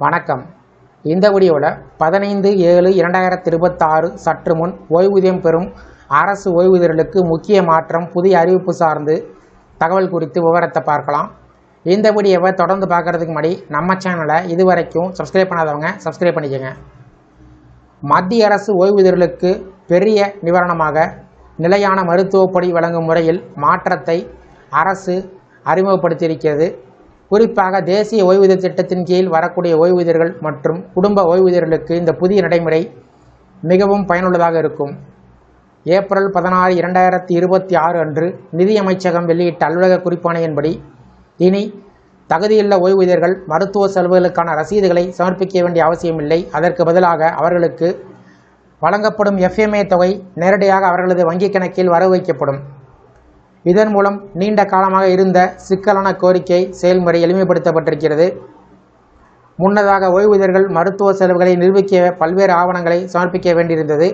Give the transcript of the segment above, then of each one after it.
வணக்கம். இந்த வீடியோவில் 15/7/2026 சற்று முன் ஓய்வூதியம் பெறும் அரசு ஓய்வூதியர்களுக்கு முக்கிய மாற்றம், புதிய அறிவிப்பு சார்ந்து தகவல் குறித்து விவரத்தை பார்க்கலாம். இந்த வீடியோவை தொடர்ந்து பார்க்குறதுக்கு முன்னாடி நம்ம சேனலை இதுவரைக்கும் சப்ஸ்கிரைப் பண்ணாதவங்க சப்ஸ்கிரைப் பண்ணிக்கோங்க. மத்திய அரசு ஓய்வூதியர்களுக்கு பெரிய நிவாரணமாக நிலையான மருத்துவப்படி வழங்கும் முறையில் மாற்றத்தை அரசு அறிமுகப்படுத்தியிருக்கிறது. குறிப்பாக தேசிய ஓய்வூதிய திட்டத்தின் கீழ் வரக்கூடிய ஓய்வூதியர்கள் மற்றும் குடும்ப ஓய்வூதியர்களுக்கு இந்த புதிய நடைமுறை மிகவும் பயனுள்ளதாக இருக்கும். ஏப்ரல் 16, 2026 அன்று நிதியமைச்சகம் வெளியிட்ட அலுவலக குறிப்பாணையின்படி இனி தகுதியுள்ள ஓய்வூதியர்கள் மருத்துவ செலவுகளுக்கான ரசீதுகளை சமர்ப்பிக்க வேண்டிய அவசியமில்லை. அதற்கு பதிலாக அவர்களுக்கு வழங்கப்படும் FMA தொகை நேரடியாக அவர்களது வங்கிக் கணக்கில் வரவு வைக்கப்படும். இதன் மூலம் நீண்ட காலமாக இருந்த சிக்கலான கோரிக்கை செயல்முறை எளிமைப்படுத்தப்பட்டிருக்கிறது. முன்னதாக ஓய்வூதியர்கள் மருத்துவ செலவுகளை நிரூபிக்க பல்வேறு ஆவணங்களை சமர்ப்பிக்க வேண்டியிருந்தது.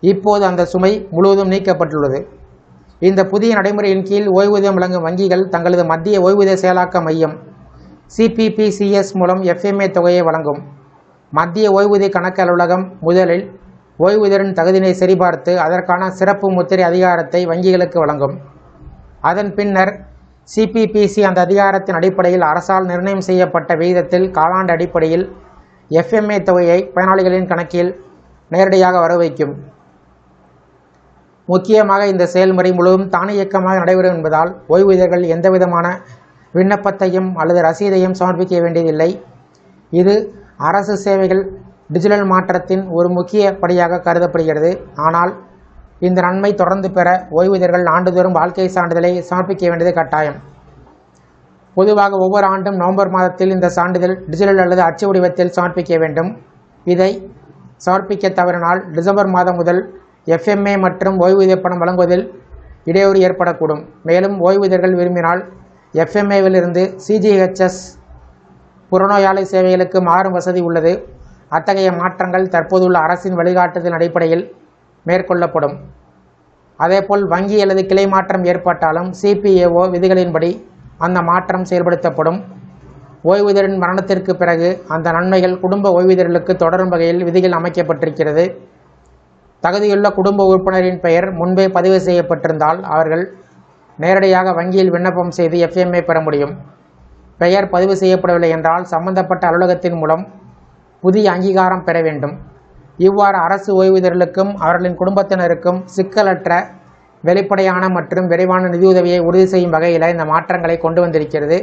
இப்போது அந்த சுமை முழுவதும் நீக்கப்பட்டுள்ளது. இந்த புதிய நடைமுறையின் கீழ் ஓய்வூதியம் வழங்கும் வங்கிகள் தங்களது மத்திய ஓய்வூதிய செயலாக்க மையம் CPPCS மூலம் FMA தொகையை வழங்கும். மத்திய ஓய்வூதிய கணக்கு அலுவலகம் முதலில் ஓய்வூதியரின் தகுதியினை சரிபார்த்து அதற்கான சிறப்பு முத்திரை அதிகாரத்தை வங்கிகளுக்கு வழங்கும். அதன் பின்னர் CPPC அந்த அதிகாரத்தின் அடிப்படையில் அரசால் நிர்ணயம் செய்யப்பட்ட விகிதத்தில் காலாண்டு அடிப்படையில் FMA தொகையை பயனாளிகளின் கணக்கில் நேரடியாக வரவைக்கும். முக்கியமாக இந்த செயல்முறை முழுவதும் தானியக்கமாக நடைபெறும் என்பதால் ஓய்வூதியர்கள் எந்தவிதமான விண்ணப்பத்தையும் அல்லது ரசீதையும் சமர்ப்பிக்க வேண்டியதில்லை. இது அரசு சேவைகள் டிஜிட்டல் மாற்றத்தின் ஒரு முக்கிய படியாக கருதப்படுகிறது. ஆனால் இந்த நன்மை தொடர்ந்து பெற ஓய்வூதியர்கள் ஆண்டுதோறும் வாழ்க்கை சான்றிதழை சமர்ப்பிக்க வேண்டியது கட்டாயம். பொதுவாக ஒவ்வொரு ஆண்டும் நவம்பர் மாதத்தில் இந்த சான்றிதழ் டிஜிட்டல் அல்லது அச்சு வடிவத்தில் சமர்ப்பிக்க வேண்டும். இதை சமர்ப்பிக்க தவறினால் டிசம்பர் மாதம் முதல் FMA மற்றும் ஓய்வூதிய பணம் வழங்குவதில் இடையூறு ஏற்படக்கூடும். மேலும் ஓய்வூதியர்கள் விரும்பினால் FMAவிலிருந்து CGHS புறநோயாளி சேவைகளுக்கு மாறும் வசதி உள்ளது. அத்தகைய மாற்றங்கள் தற்போதுள்ள அரசின் வழிகாட்டுதலின் அடிப்படையில் மேற்கொள்ளப்படும். அதேபோல் வங்கி அல்லது கிளை மாற்றம் ஏற்பட்டாலும் CPAO விதிகளின்படி அந்த மாற்றம் செயல்படுத்தப்படும். ஓய்வூதியரின் மரணத்திற்கு பிறகு அந்த நன்மைகள் குடும்ப ஓய்வூதியர்களுக்கு தொடரும் வகையில் விதிகள் அமைக்கப்பட்டிருக்கிறது. தகுதியுள்ள குடும்ப உறுப்பினரின் பெயர் முன்பே பதிவு செய்யப்பட்டிருந்தால் அவர்கள் நேரடியாக வங்கியில் விண்ணப்பம் செய்து FMA பெற முடியும். பெயர் பதிவு செய்யப்படவில்லை என்றால் சம்பந்தப்பட்ட அலுவலகத்தின் மூலம் புதிய அங்கீகாரம் பெற வேண்டும். இவ்வாறு அரசு ஓய்வூதியர்களுக்கும் அவர்களின் குடும்பத்தினருக்கும் சிக்கலற்ற, வெளிப்படையான மற்றும் விரைவான நிதியுதவியை உறுதி செய்யும் வகையில் இந்த மாற்றங்களை கொண்டு வந்திருக்கிறது.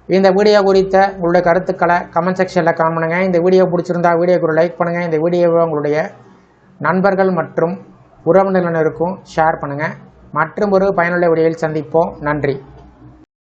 இந்த வீடியோ குறித்த உங்களுடைய கருத்துக்களை கமெண்ட் செக்ஷனில் கமெண்ட் பண்ணுங்கள். இந்த வீடியோ பிடிச்சிருந்தா வீடியோக்கு ஒரு லைக் பண்ணுங்கள். இந்த வீடியோவை உங்களுடைய நண்பர்கள் மற்றும் உறவினர்களுக்கும் ஷேர் பண்ணுங்கள். மற்றும் ஒரு பயனுள்ள வீடியோவில் சந்திப்போம். நன்றி.